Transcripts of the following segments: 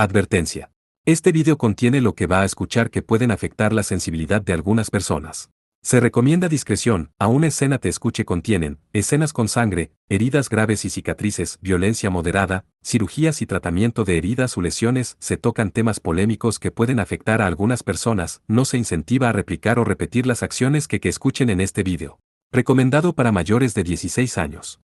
Advertencia. Este video contiene lo que va a escuchar que pueden afectar la sensibilidad de algunas personas. Se recomienda discreción, a una escena te escuche contienen, escenas con sangre, heridas graves y cicatrices, violencia moderada, cirugías y tratamiento de heridas o lesiones, se tocan temas polémicos que pueden afectar a algunas personas, no se incentiva a replicar o repetir las acciones que escuchen en este video. Recomendado para mayores de 16 años.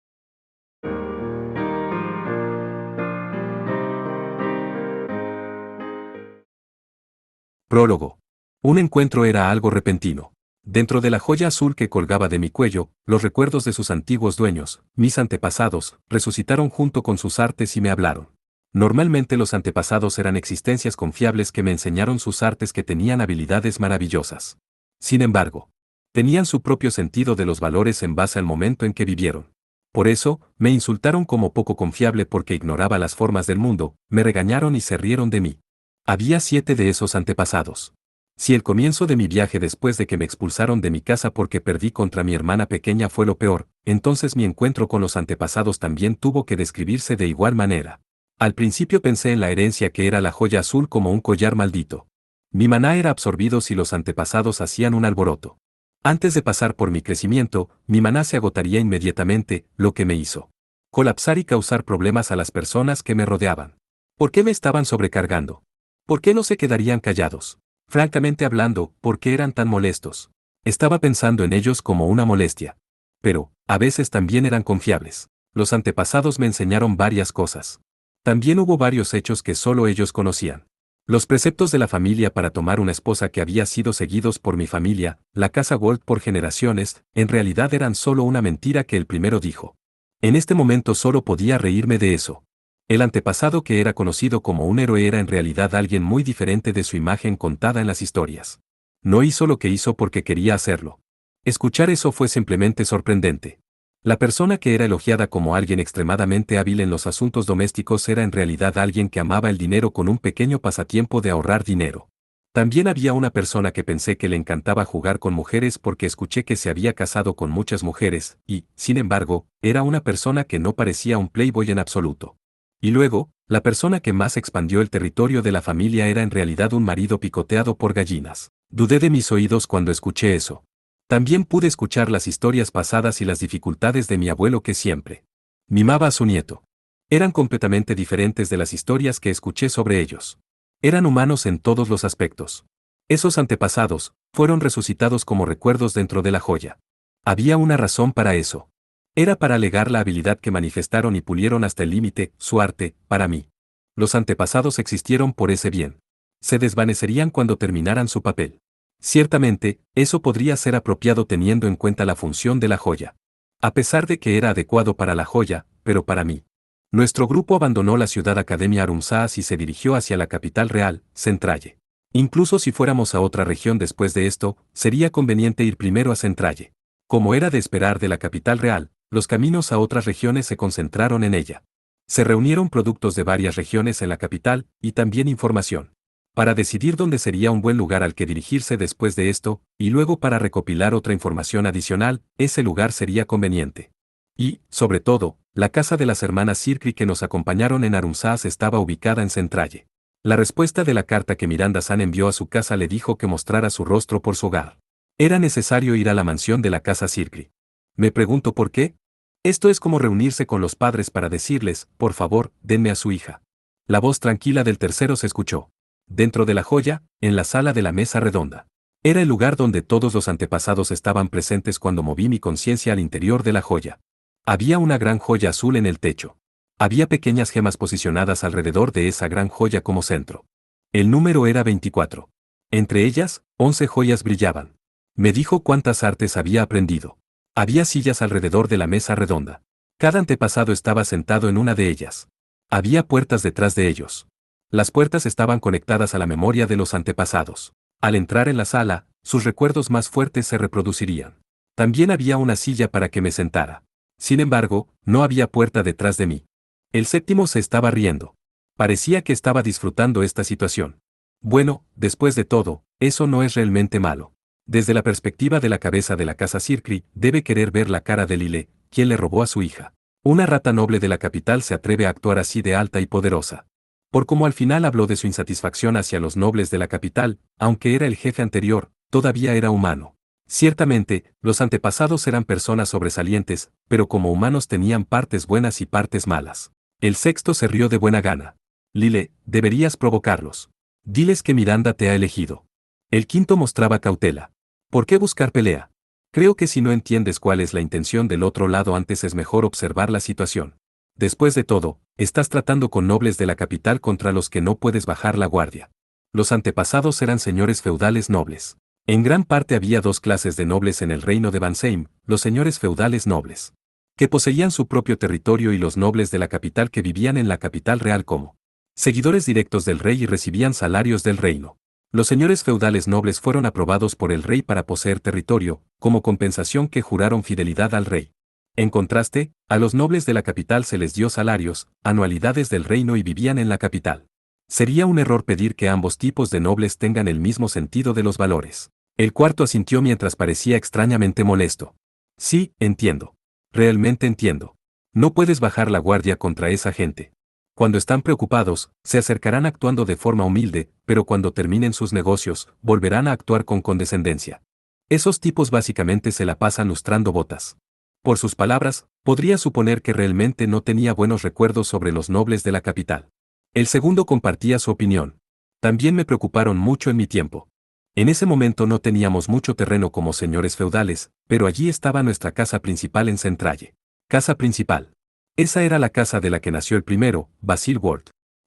Prólogo. Un encuentro era algo repentino. Dentro de la joya azul que colgaba de mi cuello, los recuerdos de sus antiguos dueños, mis antepasados, resucitaron junto con sus artes y me hablaron. Normalmente los antepasados eran existencias confiables que me enseñaron sus artes que tenían habilidades maravillosas. Sin embargo, tenían su propio sentido de los valores en base al momento en que vivieron. Por eso, me insultaron como poco confiable porque ignoraba las formas del mundo, me regañaron y se rieron de mí. Había 7 de esos antepasados. Si el comienzo de mi viaje después de que me expulsaron de mi casa porque perdí contra mi hermana pequeña fue lo peor, entonces mi encuentro con los antepasados también tuvo que describirse de igual manera. Al principio pensé en la herencia que era la joya azul como un collar maldito. Mi maná era absorbido si los antepasados hacían un alboroto. Antes de pasar por mi crecimiento, mi maná se agotaría inmediatamente, lo que me hizo colapsar y causar problemas a las personas que me rodeaban. ¿Por qué me estaban sobrecargando? ¿Por qué no se quedarían callados? Francamente hablando, ¿por qué eran tan molestos? Estaba pensando en ellos como una molestia. Pero, a veces también eran confiables. Los antepasados me enseñaron varias cosas. También hubo varios hechos que solo ellos conocían. Los preceptos de la familia para tomar una esposa que había sido seguidos por mi familia, la casa Gold por generaciones, en realidad eran solo una mentira que el primero dijo. En este momento solo podía reírme de eso. El antepasado que era conocido como un héroe era en realidad alguien muy diferente de su imagen contada en las historias. No hizo lo que hizo porque quería hacerlo. Escuchar eso fue simplemente sorprendente. La persona que era elogiada como alguien extremadamente hábil en los asuntos domésticos era en realidad alguien que amaba el dinero con un pequeño pasatiempo de ahorrar dinero. También había una persona que pensé que le encantaba jugar con mujeres porque escuché que se había casado con muchas mujeres, y, sin embargo, era una persona que no parecía un playboy en absoluto. Y luego, la persona que más expandió el territorio de la familia era en realidad un marido picoteado por gallinas. Dudé de mis oídos cuando escuché eso. También pude escuchar las historias pasadas y las dificultades de mi abuelo que siempre mimaba a su nieto. Eran completamente diferentes de las historias que escuché sobre ellos. Eran humanos en todos los aspectos. Esos antepasados fueron resucitados como recuerdos dentro de la joya. Había una razón para eso. Era para alegar la habilidad que manifestaron y pulieron hasta el límite, su arte, para mí. Los antepasados existieron por ese bien. Se desvanecerían cuando terminaran su papel. Ciertamente, eso podría ser apropiado teniendo en cuenta la función de la joya. A pesar de que era adecuado para la joya, pero para mí. Nuestro grupo abandonó la ciudad Academia Arunzaas y se dirigió hacia la capital real, Centralle. Incluso si fuéramos a otra región después de esto, sería conveniente ir primero a Centralle. Como era de esperar de la capital real, los caminos a otras regiones se concentraron en ella. Se reunieron productos de varias regiones en la capital, y también información. Para decidir dónde sería un buen lugar al que dirigirse después de esto, y luego para recopilar otra información adicional, ese lugar sería conveniente. Y, sobre todo, la casa de las hermanas Circri que nos acompañaron en Arunzaas estaba ubicada en Centralle. La respuesta de la carta que Miranda San envió a su casa le dijo que mostrara su rostro por su hogar. Era necesario ir a la mansión de la casa Circri. Me pregunto por qué. Esto es como reunirse con los padres para decirles, por favor, denme a su hija. La voz tranquila del tercero se escuchó. Dentro de la joya, en la sala de la mesa redonda. Era el lugar donde todos los antepasados estaban presentes cuando moví mi conciencia al interior de la joya. Había una gran joya azul en el techo. Había pequeñas gemas posicionadas alrededor de esa gran joya como centro. El número era 24. Entre ellas, 11 joyas brillaban. Me dijo cuántas artes había aprendido. Había sillas alrededor de la mesa redonda. Cada antepasado estaba sentado en una de ellas. Había puertas detrás de ellos. Las puertas estaban conectadas a la memoria de los antepasados. Al entrar en la sala, sus recuerdos más fuertes se reproducirían. También había una silla para que me sentara. Sin embargo, no había puerta detrás de mí. El séptimo se estaba riendo. Parecía que estaba disfrutando esta situación. Bueno, después de todo, eso no es realmente malo. Desde la perspectiva de la cabeza de la casa Circri, debe querer ver la cara de Lile, quien le robó a su hija. Una rata noble de la capital se atreve a actuar así de alta y poderosa. Por como al final habló de su insatisfacción hacia los nobles de la capital, aunque era el jefe anterior, todavía era humano. Ciertamente, los antepasados eran personas sobresalientes, pero como humanos tenían partes buenas y partes malas. El sexto se rió de buena gana. Lile, deberías provocarlos. Diles que Miranda te ha elegido. El quinto mostraba cautela. ¿Por qué buscar pelea? Creo que si no entiendes cuál es la intención del otro lado antes es mejor observar la situación. Después de todo, estás tratando con nobles de la capital contra los que no puedes bajar la guardia. Los antepasados eran señores feudales nobles. En gran parte había dos clases de nobles en el reino de Bansheim, los señores feudales nobles, que poseían su propio territorio y los nobles de la capital que vivían en la capital real como seguidores directos del rey y recibían salarios del reino. Los señores feudales nobles fueron aprobados por el rey para poseer territorio, como compensación que juraron fidelidad al rey. En contraste, a los nobles de la capital se les dio salarios, anualidades del reino y vivían en la capital. Sería un error pedir que ambos tipos de nobles tengan el mismo sentido de los valores. El cuarto asintió mientras parecía extrañamente molesto. Sí, entiendo. Realmente entiendo. No puedes bajar la guardia contra esa gente. Cuando están preocupados, se acercarán actuando de forma humilde, pero cuando terminen sus negocios, volverán a actuar con condescendencia. Esos tipos básicamente se la pasan lustrando botas. Por sus palabras, podría suponer que realmente no tenía buenos recuerdos sobre los nobles de la capital. El segundo compartía su opinión. También me preocuparon mucho en mi tiempo. En ese momento no teníamos mucho terreno como señores feudales, pero allí estaba nuestra casa principal en Centralle. Casa principal. Esa era la casa de la que nació el primero, Basil Ward.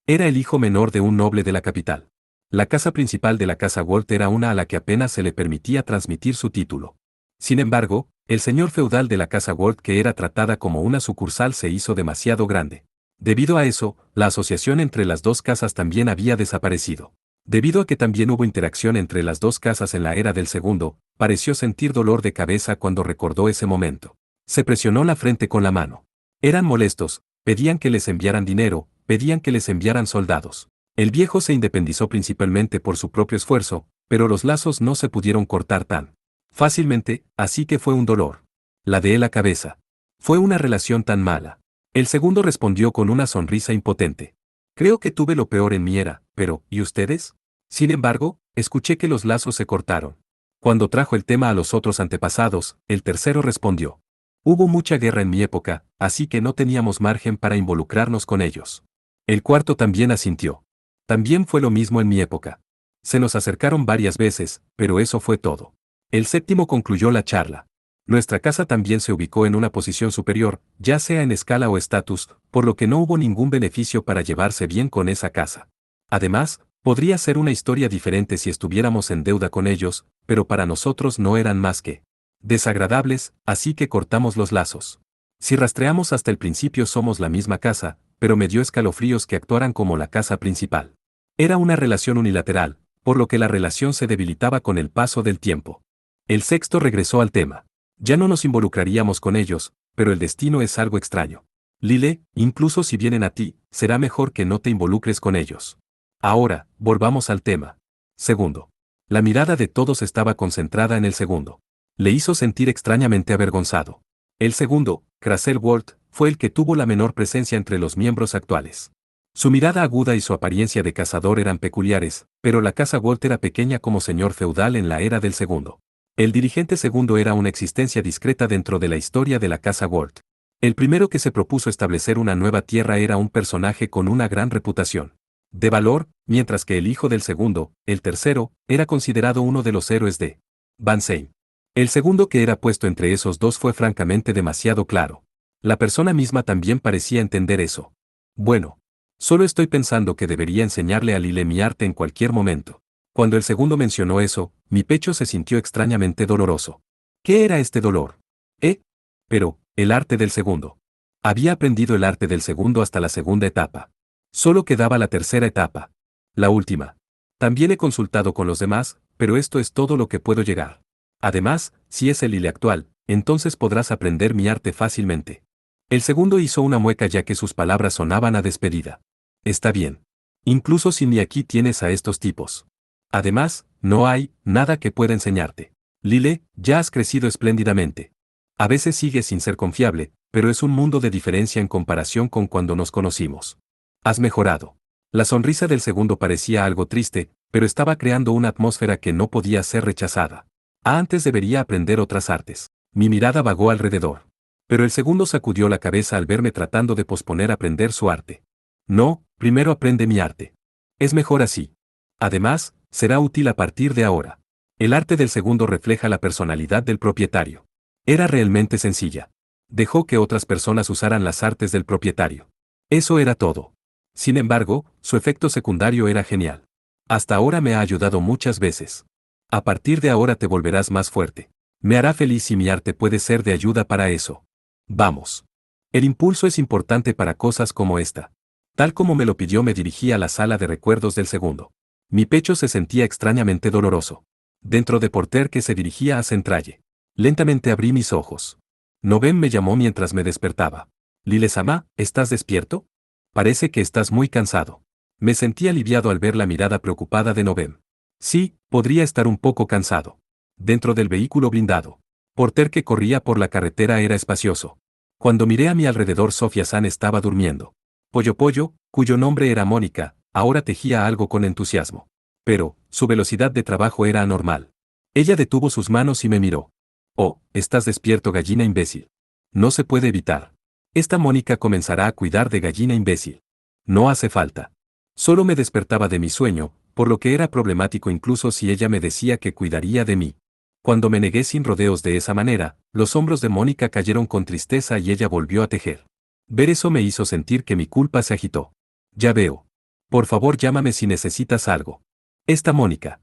Era el hijo menor de un noble de la capital. La casa principal de la casa Ward era una a la que apenas se le permitía transmitir su título. Sin embargo, el señor feudal de la casa Ward, que era tratada como una sucursal, se hizo demasiado grande. Debido a eso, la asociación entre las dos casas también había desaparecido. Debido a que también hubo interacción entre las dos casas en la era del segundo, pareció sentir dolor de cabeza cuando recordó ese momento. Se presionó la frente con la mano. Eran molestos, pedían que les enviaran dinero, pedían que les enviaran soldados. El viejo se independizó principalmente por su propio esfuerzo, pero los lazos no se pudieron cortar tan fácilmente, así que fue un dolor. Ladeé la cabeza. Fue una relación tan mala. El segundo respondió con una sonrisa impotente. Creo que tuve lo peor en mi era, pero, ¿y ustedes? Sin embargo, escuché que los lazos se cortaron. Cuando trajo el tema a los otros antepasados, el tercero respondió. Hubo mucha guerra en mi época, así que no teníamos margen para involucrarnos con ellos. El cuarto también asintió. También fue lo mismo en mi época. Se nos acercaron varias veces, pero eso fue todo. El séptimo concluyó la charla. Nuestra casa también se ubicó en una posición superior, ya sea en escala o estatus, por lo que no hubo ningún beneficio para llevarse bien con esa casa. Además, podría ser una historia diferente si estuviéramos en deuda con ellos, pero para nosotros no eran más que desagradables, así que cortamos los lazos. Si rastreamos hasta el principio somos la misma casa, pero me dio escalofríos que actuaran como la casa principal. Era una relación unilateral, por lo que la relación se debilitaba con el paso del tiempo. El sexto regresó al tema. Ya no nos involucraríamos con ellos, pero el destino es algo extraño. Lile, incluso si vienen a ti, será mejor que no te involucres con ellos. Ahora, volvamos al tema. Segundo. La mirada de todos estaba concentrada en el segundo. Le hizo sentir extrañamente avergonzado. El segundo, Crasel Ward, fue el que tuvo la menor presencia entre los miembros actuales. Su mirada aguda y su apariencia de cazador eran peculiares, pero la casa Ward era pequeña como señor feudal en la era del segundo. El dirigente segundo era una existencia discreta dentro de la historia de la casa Ward. El primero que se propuso establecer una nueva tierra era un personaje con una gran reputación de valor, mientras que el hijo del segundo, el tercero, era considerado uno de los héroes de Bansheim. El segundo que era puesto entre esos dos fue francamente demasiado claro. La persona misma también parecía entender eso. Bueno, solo estoy pensando que debería enseñarle a Lile mi arte en cualquier momento. Cuando el segundo mencionó eso, mi pecho se sintió extrañamente doloroso. ¿Qué era este dolor? Pero, el arte del segundo. Había aprendido el arte del segundo hasta la segunda etapa. Solo quedaba la tercera etapa. La última. También he consultado con los demás, pero esto es todo lo que puedo llegar. Además, si es el Lile actual, entonces podrás aprender mi arte fácilmente. El segundo hizo una mueca ya que sus palabras sonaban a despedida. Está bien. Incluso si ni aquí tienes a estos tipos. Además, no hay nada que pueda enseñarte. Lile, ya has crecido espléndidamente. A veces sigues sin ser confiable, pero es un mundo de diferencia en comparación con cuando nos conocimos. Has mejorado. La sonrisa del segundo parecía algo triste, pero estaba creando una atmósfera que no podía ser rechazada. Antes debería aprender otras artes. Mi mirada vagó alrededor. Pero el segundo sacudió la cabeza al verme tratando de posponer aprender su arte. No, primero aprende mi arte. Es mejor así. Además, será útil a partir de ahora. El arte del segundo refleja la personalidad del propietario. Era realmente sencilla. Dejó que otras personas usaran las artes del propietario. Eso era todo. Sin embargo, su efecto secundario era genial. Hasta ahora me ha ayudado muchas veces. A partir de ahora te volverás más fuerte. Me hará feliz si mi arte puede ser de ayuda para eso. Vamos. El impulso es importante para cosas como esta. Tal como me lo pidió, me dirigí a la sala de recuerdos del segundo. Mi pecho se sentía extrañamente doloroso. Dentro de Porter que se dirigía a Centralle. Lentamente abrí mis ojos. Noven me llamó mientras me despertaba. Lile-sama, ¿estás despierto? Parece que estás muy cansado. Me sentí aliviado al ver la mirada preocupada de Noven. Sí, podría estar un poco cansado. Dentro del vehículo blindado. Porter que corría por la carretera era espacioso. Cuando miré a mi alrededor, Sofía-san estaba durmiendo. Pollo Pollo, cuyo nombre era Mónica, ahora tejía algo con entusiasmo. Pero, su velocidad de trabajo era anormal. Ella detuvo sus manos y me miró. Oh, estás despierto, gallina imbécil. No se puede evitar. Esta Mónica comenzará a cuidar de gallina imbécil. No hace falta. Solo me despertaba de mi sueño, por lo que era problemático incluso si ella me decía que cuidaría de mí. Cuando me negué sin rodeos de esa manera, los hombros de Mónica cayeron con tristeza y ella volvió a tejer. Ver eso me hizo sentir que mi culpa se agitó. Ya veo. Por favor, llámame si necesitas algo. Esta Mónica,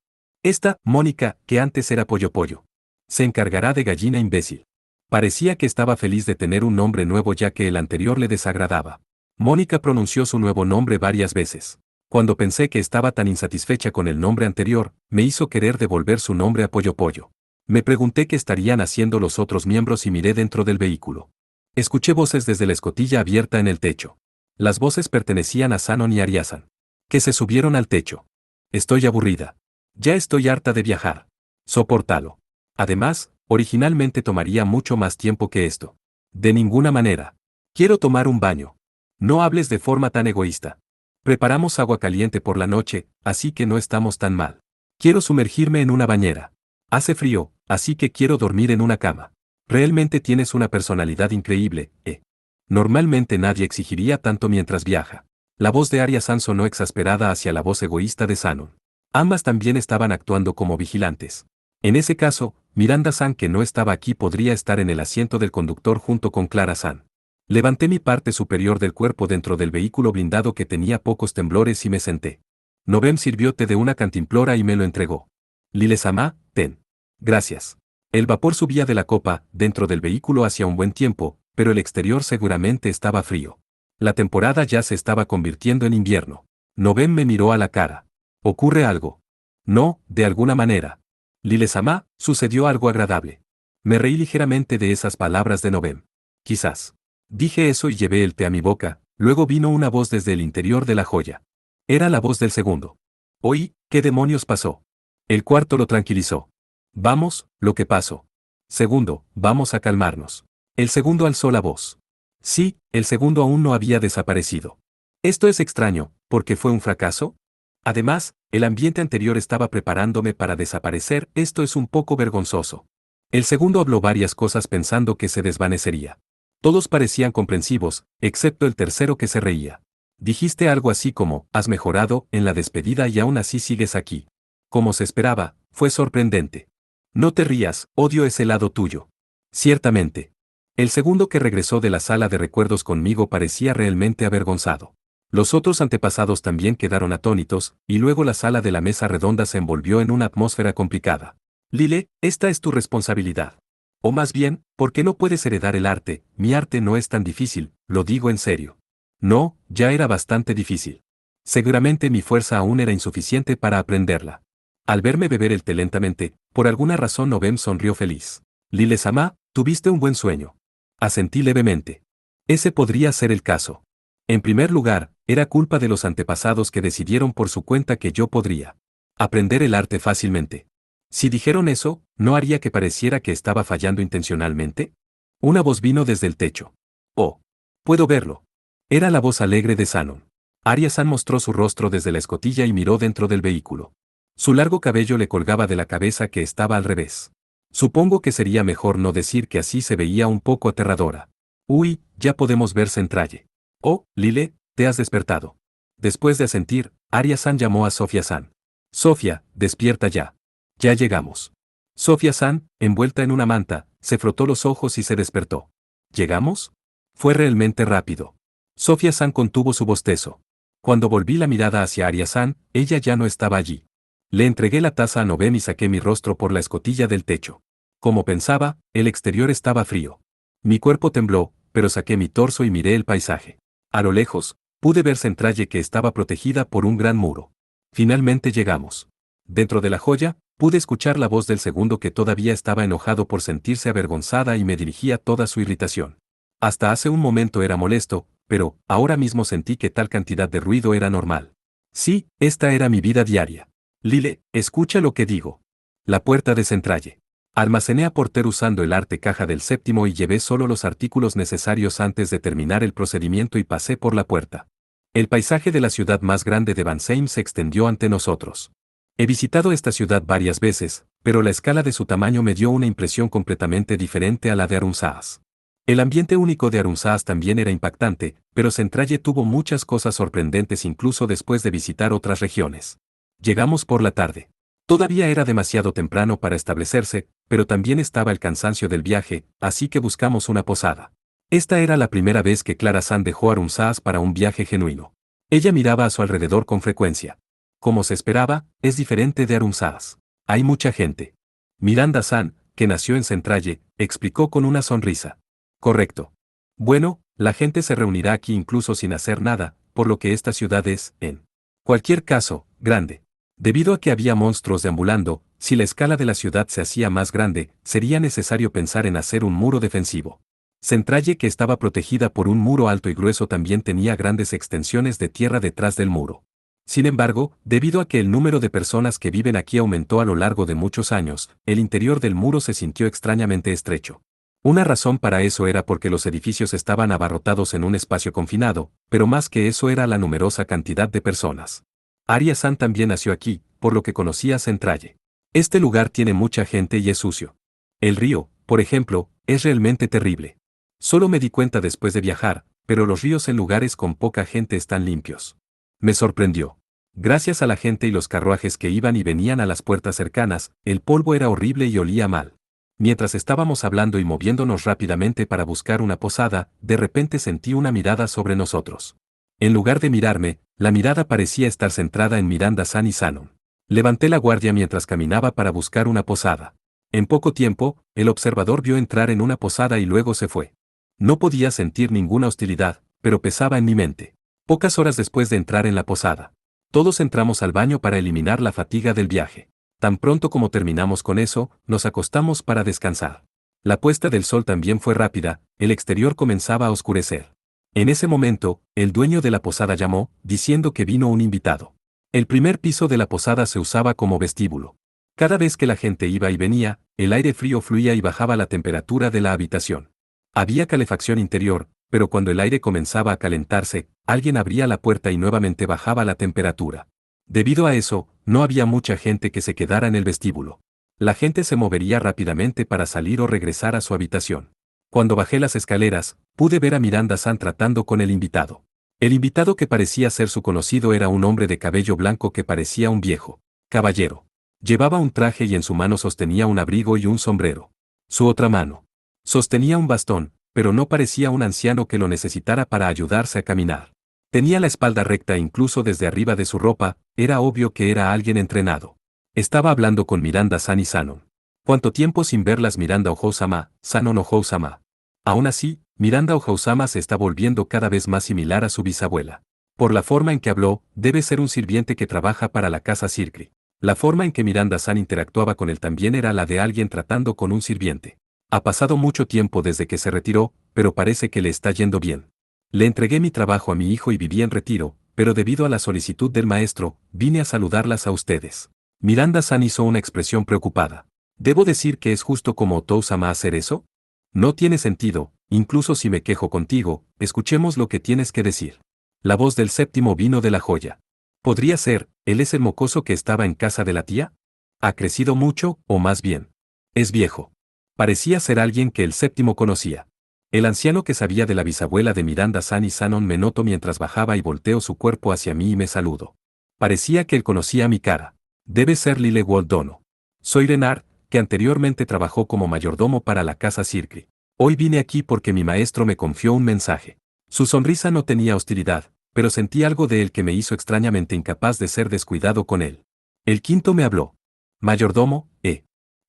que antes era Pollo Pollo. Se encargará de gallina imbécil. Parecía que estaba feliz de tener un nombre nuevo ya que el anterior le desagradaba. Mónica pronunció su nuevo nombre varias veces. Cuando pensé que estaba tan insatisfecha con el nombre anterior, me hizo querer devolver su nombre a Pollo Pollo. Me pregunté qué estarían haciendo los otros miembros y miré dentro del vehículo. Escuché voces desde la escotilla abierta en el techo. Las voces pertenecían a Sanon y Ariasan, que se subieron al techo. Estoy aburrida. Ya estoy harta de viajar. Sopórtalo. Además, originalmente tomaría mucho más tiempo que esto. De ninguna manera. Quiero tomar un baño. No hables de forma tan egoísta. Preparamos agua caliente por la noche, así que no estamos tan mal. Quiero sumergirme en una bañera. Hace frío, así que quiero dormir en una cama. Realmente tienes una personalidad increíble, ¿eh? Normalmente nadie exigiría tanto mientras viaja. La voz de Arya-san sonó exasperada hacia la voz egoísta de Sanon. Ambas también estaban actuando como vigilantes. En ese caso, Miranda-san, que no estaba aquí, podría estar en el asiento del conductor junto con Clara-san. Levanté mi parte superior del cuerpo dentro del vehículo blindado que tenía pocos temblores y me senté. Noven sirvió té de una cantimplora y me lo entregó. Lile-sama, ten. Gracias. El vapor subía de la copa, dentro del vehículo hacía un buen tiempo, pero el exterior seguramente estaba frío. La temporada ya se estaba convirtiendo en invierno. Noven me miró a la cara. ¿Ocurre algo? No, de alguna manera. Lile-sama, sucedió algo agradable. Me reí ligeramente de esas palabras de Noven. Quizás. Dije eso y llevé el té a mi boca, luego vino una voz desde el interior de la joya. Era la voz del segundo. Oí, ¿qué demonios pasó? El cuarto lo tranquilizó. Vamos, lo que pasó. Segundo, vamos a calmarnos. El segundo alzó la voz. Sí, el segundo aún no había desaparecido. Esto es extraño, ¿porque fue un fracaso? Además, el ambiente anterior estaba preparándome para desaparecer, esto es un poco vergonzoso. El segundo habló varias cosas pensando que se desvanecería. Todos parecían comprensivos, excepto el tercero que se reía. Dijiste algo así como, has mejorado en la despedida y aún así sigues aquí. Como se esperaba, fue sorprendente. No te rías, odio ese lado tuyo. Ciertamente. El segundo que regresó de la sala de recuerdos conmigo parecía realmente avergonzado. Los otros antepasados también quedaron atónitos, y luego la sala de la mesa redonda se envolvió en una atmósfera complicada. Lile, esta es tu responsabilidad. O más bien, ¿por qué no puedes heredar el arte? Mi arte no es tan difícil, lo digo en serio. No, ya era bastante difícil. Seguramente mi fuerza aún era insuficiente para aprenderla. Al verme beber el té lentamente, por alguna razón Noven sonrió feliz. Lile-sama, tuviste un buen sueño. Asentí levemente. Ese podría ser el caso. En primer lugar, era culpa de los antepasados que decidieron por su cuenta que yo podría aprender el arte fácilmente. Si dijeron eso, ¿no haría que pareciera que estaba fallando intencionalmente? Una voz vino desde el techo. Oh. Puedo verlo. Era la voz alegre de Sanon. Arya-san mostró su rostro desde la escotilla y miró dentro del vehículo. Su largo cabello le colgaba de la cabeza que estaba al revés. Supongo que sería mejor no decir que así se veía un poco aterradora. Uy, ya podemos ver Centralle. Oh, Lile, te has despertado. Después de asentir, Arya-san llamó a Sofía-san. Sofía, despierta ya. Ya llegamos. Sofía-san, envuelta en una manta, se frotó los ojos y se despertó. ¿Llegamos? Fue realmente rápido. Sofía-san contuvo su bostezo. Cuando volví la mirada hacia Arya-san, ella ya no estaba allí. Le entregué la taza a Nobem y saqué mi rostro por la escotilla del techo. Como pensaba, el exterior estaba frío. Mi cuerpo tembló, pero saqué mi torso y miré el paisaje. A lo lejos, pude ver Centralle que estaba protegida por un gran muro. Finalmente llegamos. Dentro de la joya, pude escuchar la voz del segundo que todavía estaba enojado por sentirse avergonzada y me dirigía toda su irritación. Hasta hace un momento era molesto, pero ahora mismo sentí que tal cantidad de ruido era normal. Sí, esta era mi vida diaria. Lile, escucha lo que digo. La puerta de Centralle. Almacené a Porter usando el arte caja del séptimo y llevé solo los artículos necesarios antes de terminar el procedimiento y pasé por la puerta. El paisaje de la ciudad más grande de Vansheim se extendió ante nosotros. He visitado esta ciudad varias veces, pero la escala de su tamaño me dio una impresión completamente diferente a la de Arunsaas. El ambiente único de Arunsaas también era impactante, pero Centralle tuvo muchas cosas sorprendentes incluso después de visitar otras regiones. Llegamos por la tarde. Todavía era demasiado temprano para establecerse, pero también estaba el cansancio del viaje, así que buscamos una posada. Esta era la primera vez que Clara-san dejó Arunsaas para un viaje genuino. Ella miraba a su alrededor con frecuencia. Como se esperaba, es diferente de Arunsaas. Hay mucha gente. Miranda-san, que nació en Centralle, explicó con una sonrisa. Correcto. Bueno, la gente se reunirá aquí incluso sin hacer nada, por lo que esta ciudad es, en cualquier caso, grande. Debido a que había monstruos deambulando, si la escala de la ciudad se hacía más grande, sería necesario pensar en hacer un muro defensivo. Centralle, que estaba protegida por un muro alto y grueso, también tenía grandes extensiones de tierra detrás del muro. Sin embargo, debido a que el número de personas que viven aquí aumentó a lo largo de muchos años, el interior del muro se sintió extrañamente estrecho. Una razón para eso era porque los edificios estaban abarrotados en un espacio confinado, pero más que eso era la numerosa cantidad de personas. Arya-san también nació aquí, por lo que conocía Centralle. Este lugar tiene mucha gente y es sucio. El río, por ejemplo, es realmente terrible. Solo me di cuenta después de viajar, pero los ríos en lugares con poca gente están limpios. Me sorprendió. Gracias a la gente y los carruajes que iban y venían a las puertas cercanas, el polvo era horrible y olía mal. Mientras estábamos hablando y moviéndonos rápidamente para buscar una posada, de repente sentí una mirada sobre nosotros. En lugar de mirarme, la mirada parecía estar centrada en Miranda-san y Sanon. Levanté la guardia mientras caminaba para buscar una posada. En poco tiempo, el observador vio entrar en una posada y luego se fue. No podía sentir ninguna hostilidad, pero pesaba en mi mente. Pocas horas después de entrar en la posada, todos entramos al baño para eliminar la fatiga del viaje. Tan pronto como terminamos con eso, nos acostamos para descansar. La puesta del sol también fue rápida, el exterior comenzaba a oscurecer. En ese momento, el dueño de la posada llamó, diciendo que vino un invitado. El primer piso de la posada se usaba como vestíbulo. Cada vez que la gente iba y venía, el aire frío fluía y bajaba la temperatura de la habitación. Había calefacción interior, pero cuando el aire comenzaba a calentarse, alguien abría la puerta y nuevamente bajaba la temperatura. Debido a eso, no había mucha gente que se quedara en el vestíbulo. La gente se movería rápidamente para salir o regresar a su habitación. Cuando bajé las escaleras, pude ver a Miranda-san tratando con el invitado. El invitado, que parecía ser su conocido, era un hombre de cabello blanco que parecía un viejo caballero. Llevaba un traje y en su mano sostenía un abrigo y un sombrero. Su otra mano sostenía un bastón, pero no parecía un anciano que lo necesitara para ayudarse a caminar. Tenía la espalda recta e incluso desde arriba de su ropa, era obvio que era alguien entrenado. Estaba hablando con Miranda-san y Sanon. ¿Cuánto tiempo sin verlas? Miranda Ohou-sama, Sanon Ohou-sama. Aún así, Miranda Ohou-sama se está volviendo cada vez más similar a su bisabuela. Por la forma en que habló, debe ser un sirviente que trabaja para la casa Circri. La forma en que Miranda-san interactuaba con él también era la de alguien tratando con un sirviente. Ha pasado mucho tiempo desde que se retiró, pero parece que le está yendo bien. Le entregué mi trabajo a mi hijo y viví en retiro, pero debido a la solicitud del maestro, vine a saludarlas a ustedes. Miranda-san hizo una expresión preocupada. ¿Debo decir que es justo como Otou-sama hacer eso? No tiene sentido, incluso si me quejo contigo, escuchemos lo que tienes que decir. La voz del séptimo vino de la joya. Podría ser, ¿él es el mocoso que estaba en casa de la tía? ¿Ha crecido mucho, o más bien? Es viejo. Parecía ser alguien que el séptimo conocía. El anciano que sabía de la bisabuela de Miranda San y Shannon me notó mientras bajaba y volteó su cuerpo hacia mí y me saludó. Parecía que él conocía mi cara. Debe ser Lyle Waldono. Soy Renard, que anteriormente trabajó como mayordomo para la casa Circri. Hoy vine aquí porque mi maestro me confió un mensaje. Su sonrisa no tenía hostilidad, pero sentí algo de él que me hizo extrañamente incapaz de ser descuidado con él. El quinto me habló. Mayordomo,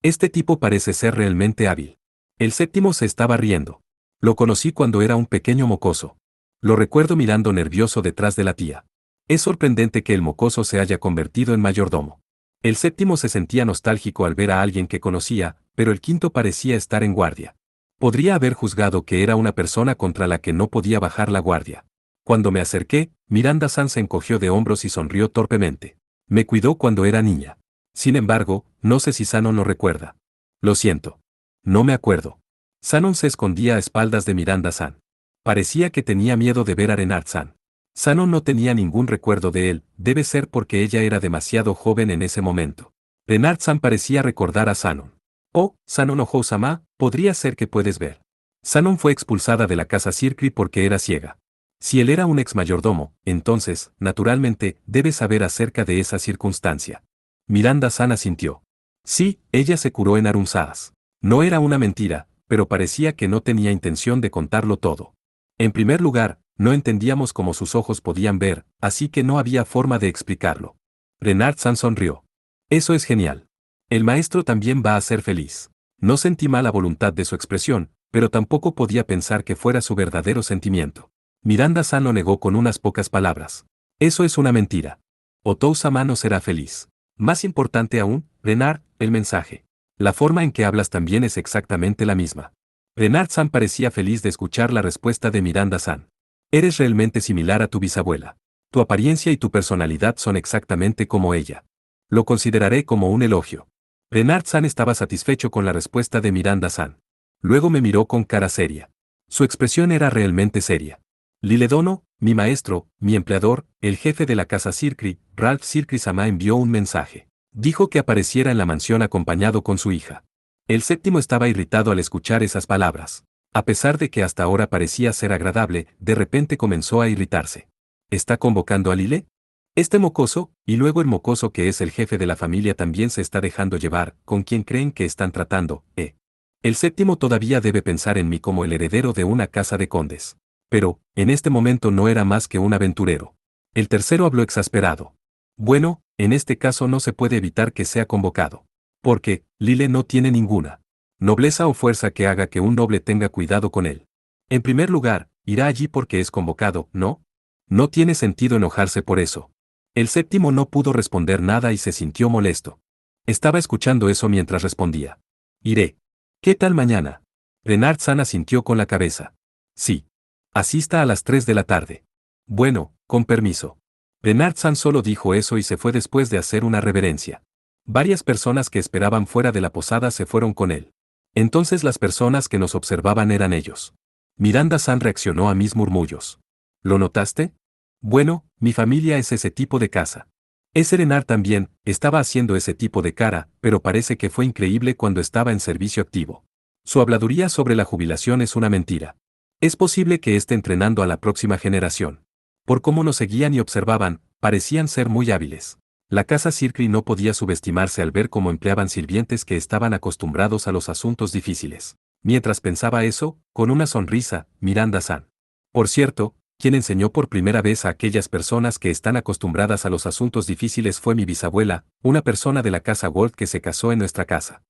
Este tipo parece ser realmente hábil. El séptimo se estaba riendo. Lo conocí cuando era un pequeño mocoso. Lo recuerdo mirando nervioso detrás de la tía. Es sorprendente que el mocoso se haya convertido en mayordomo. El séptimo se sentía nostálgico al ver a alguien que conocía, pero el quinto parecía estar en guardia. Podría haber juzgado que era una persona contra la que no podía bajar la guardia. Cuando me acerqué, Miranda San se encogió de hombros y sonrió torpemente. Me cuidó cuando era niña. Sin embargo, no sé si Shannon lo recuerda. Lo siento. No me acuerdo. Shannon se escondía a espaldas de Miranda San. Parecía que tenía miedo de ver a Renard San. Shannon no tenía ningún recuerdo de él, debe ser porque ella era demasiado joven en ese momento. Renard San parecía recordar a Shannon. Oh, Shannon Ohou-sama, podría ser que puedes ver. Shannon fue expulsada de la casa Circri porque era ciega. Si él era un ex mayordomo, entonces, naturalmente, debe saber acerca de esa circunstancia. Miranda San asintió. Sí, ella se curó en Arunzadas. No era una mentira, pero parecía que no tenía intención de contarlo todo. En primer lugar, no entendíamos cómo sus ojos podían ver, así que no había forma de explicarlo. Renard San sonrió. Eso es genial. El maestro también va a ser feliz. No sentí mala voluntad de su expresión, pero tampoco podía pensar que fuera su verdadero sentimiento. Miranda San lo negó con unas pocas palabras. Eso es una mentira. Otou-sama no será feliz. Más importante aún, Renard, el mensaje. La forma en que hablas también es exactamente la misma. Renard San parecía feliz de escuchar la respuesta de Miranda San. Eres realmente similar a tu bisabuela. Tu apariencia y tu personalidad son exactamente como ella. Lo consideraré como un elogio. Renard San estaba satisfecho con la respuesta de Miranda San. Luego me miró con cara seria. Su expresión era realmente seria. Liledono, mi maestro, mi empleador, el jefe de la casa Circri, Ralph Circri-sama envió un mensaje. Dijo que apareciera en la mansión acompañado con su hija. El séptimo estaba irritado al escuchar esas palabras. A pesar de que hasta ahora parecía ser agradable, de repente comenzó a irritarse. ¿Está convocando a Lile? Este mocoso, y luego el mocoso que es el jefe de la familia también se está dejando llevar, ¿con quién creen que están tratando, El séptimo todavía debe pensar en mí como el heredero de una casa de condes. Pero, en este momento no era más que un aventurero. El tercero habló exasperado. Bueno, en este caso no se puede evitar que sea convocado. Porque, Lile no tiene ninguna nobleza o fuerza que haga que un noble tenga cuidado con él. En primer lugar, irá allí porque es convocado, ¿no? No tiene sentido enojarse por eso. El séptimo no pudo responder nada y se sintió molesto. Estaba escuchando eso mientras respondía. Iré. ¿Qué tal mañana? Renard San asintió con la cabeza. Sí. Asista a las 3 de la tarde. Bueno, con permiso. Renard San solo dijo eso y se fue después de hacer una reverencia. Varias personas que esperaban fuera de la posada se fueron con él. Entonces las personas que nos observaban eran ellos. Miranda San reaccionó a mis murmullos. ¿Lo notaste? Bueno, mi familia es ese tipo de casa. Ese Renard también, estaba haciendo ese tipo de cara, pero parece que fue increíble cuando estaba en servicio activo. Su habladuría sobre la jubilación es una mentira. Es posible que esté entrenando a la próxima generación. Por cómo nos seguían y observaban, parecían ser muy hábiles. La casa Circri no podía subestimarse al ver cómo empleaban sirvientes que estaban acostumbrados a los asuntos difíciles. Mientras pensaba eso, con una sonrisa, Miranda San. Por cierto, quien enseñó por primera vez a aquellas personas que están acostumbradas a los asuntos difíciles fue mi bisabuela, una persona de la casa Ward que se casó en nuestra casa.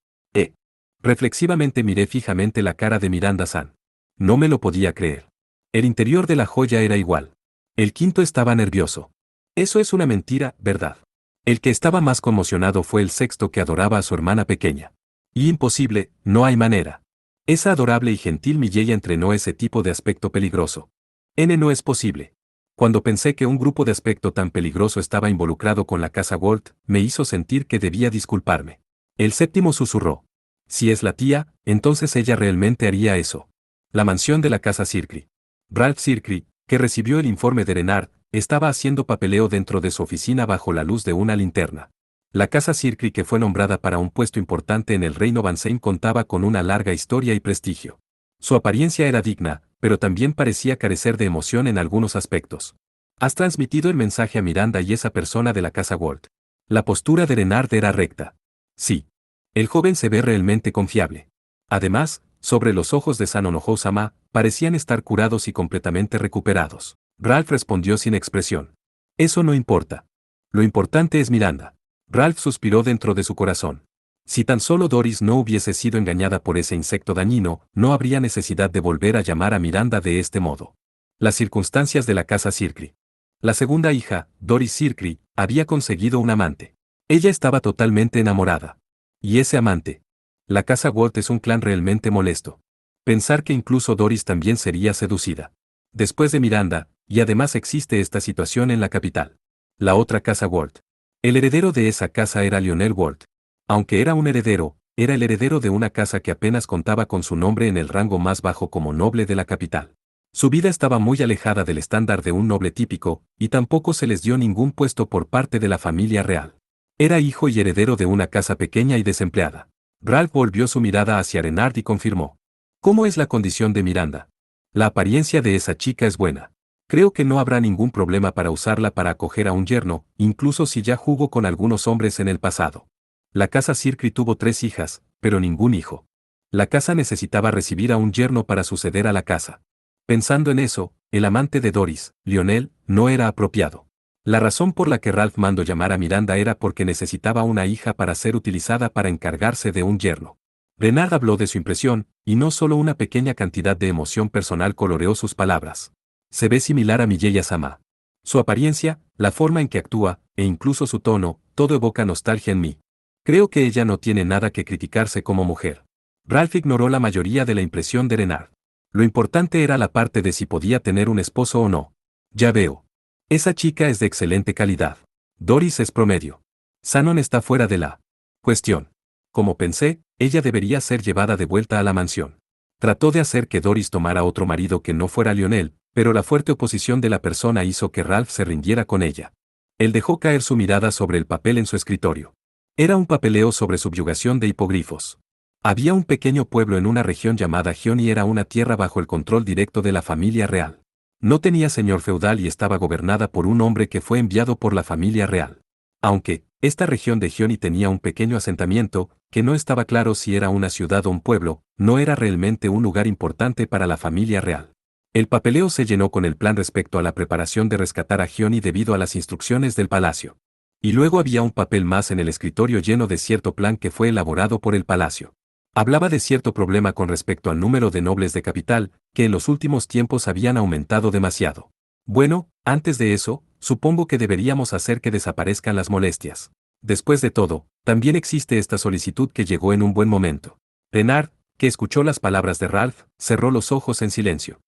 Reflexivamente miré fijamente la cara de Miranda San. No me lo podía creer. El interior de la joya era igual. El quinto estaba nervioso. Eso es una mentira, ¿verdad? El que estaba más conmocionado fue el sexto que adoraba a su hermana pequeña. Y imposible, no hay manera. Esa adorable y gentil Milleya entrenó ese tipo de aspecto peligroso. No es posible. Cuando pensé que un grupo de aspecto tan peligroso estaba involucrado con la casa Walt, me hizo sentir que debía disculparme. El séptimo susurró. Si es la tía, entonces ella realmente haría eso. La mansión de la casa Circri. Ralph Circri, que recibió el informe de Renard, estaba haciendo papeleo dentro de su oficina bajo la luz de una linterna. La casa Circri, que fue nombrada para un puesto importante en el reino Vanseim, contaba con una larga historia y prestigio. Su apariencia era digna, pero también parecía carecer de emoción en algunos aspectos. Has transmitido el mensaje a Miranda y esa persona de la casa Walt. La postura de Renard era recta. Sí. El joven se ve realmente confiable. Además, sobre los ojos de Sanonohou-sama, parecían estar curados y completamente recuperados. Ralph respondió sin expresión. Eso no importa. Lo importante es Miranda. Ralph suspiró dentro de su corazón. Si tan solo Doris no hubiese sido engañada por ese insecto dañino, no habría necesidad de volver a llamar a Miranda de este modo. Las circunstancias de la casa Circri. La segunda hija, Doris Circri, había conseguido un amante. Ella estaba totalmente enamorada. Y ese amante. La casa Walt es un clan realmente molesto. Pensar que incluso Doris también sería seducida. Después de Miranda, y además existe esta situación en la capital. La otra casa Walt. El heredero de esa casa era Lionel Walt. Aunque era un heredero, era el heredero de una casa que apenas contaba con su nombre en el rango más bajo como noble de la capital. Su vida estaba muy alejada del estándar de un noble típico, y tampoco se les dio ningún puesto por parte de la familia real. Era hijo y heredero de una casa pequeña y desempleada. Ralph volvió su mirada hacia Renard y confirmó. ¿Cómo es la condición de Miranda? La apariencia de esa chica es buena. Creo que no habrá ningún problema para usarla para acoger a un yerno, incluso si ya jugó con algunos hombres en el pasado. La casa Circri tuvo 3 hijas, pero ningún hijo. La casa necesitaba recibir a un yerno para suceder a la casa. Pensando en eso, el amante de Doris, Lionel, no era apropiado. La razón por la que Ralph mandó llamar a Miranda era porque necesitaba una hija para ser utilizada para encargarse de un yerno. Renard habló de su impresión, y no solo una pequeña cantidad de emoción personal coloreó sus palabras. Se ve similar a Miyeya-sama. Su apariencia, la forma en que actúa, e incluso su tono, todo evoca nostalgia en mí. Creo que ella no tiene nada que criticarse como mujer. Ralph ignoró la mayoría de la impresión de Renard. Lo importante era la parte de si podía tener un esposo o no. Ya veo. Esa chica es de excelente calidad. Doris es promedio. Shannon está fuera de la cuestión. Como pensé, ella debería ser llevada de vuelta a la mansión. Trató de hacer que Doris tomara otro marido que no fuera Lionel, pero la fuerte oposición de la persona hizo que Ralph se rindiera con ella. Él dejó caer su mirada sobre el papel en su escritorio. Era un papeleo sobre subyugación de hipogrifos. Había un pequeño pueblo en una región llamada Gion y era una tierra bajo el control directo de la familia real. No tenía señor feudal y estaba gobernada por un hombre que fue enviado por la familia real. Aunque, esta región de Gioni tenía un pequeño asentamiento, que no estaba claro si era una ciudad o un pueblo, no era realmente un lugar importante para la familia real. El papeleo se llenó con el plan respecto a la preparación de rescatar a Gioni debido a las instrucciones del palacio. Y luego había un papel más en el escritorio lleno de cierto plan que fue elaborado por el palacio. Hablaba de cierto problema con respecto al número de nobles de capital, que en los últimos tiempos habían aumentado demasiado. Bueno, antes de eso, supongo que deberíamos hacer que desaparezcan las molestias. Después de todo, también existe esta solicitud que llegó en un buen momento. Renard, que escuchó las palabras de Ralph, cerró los ojos en silencio.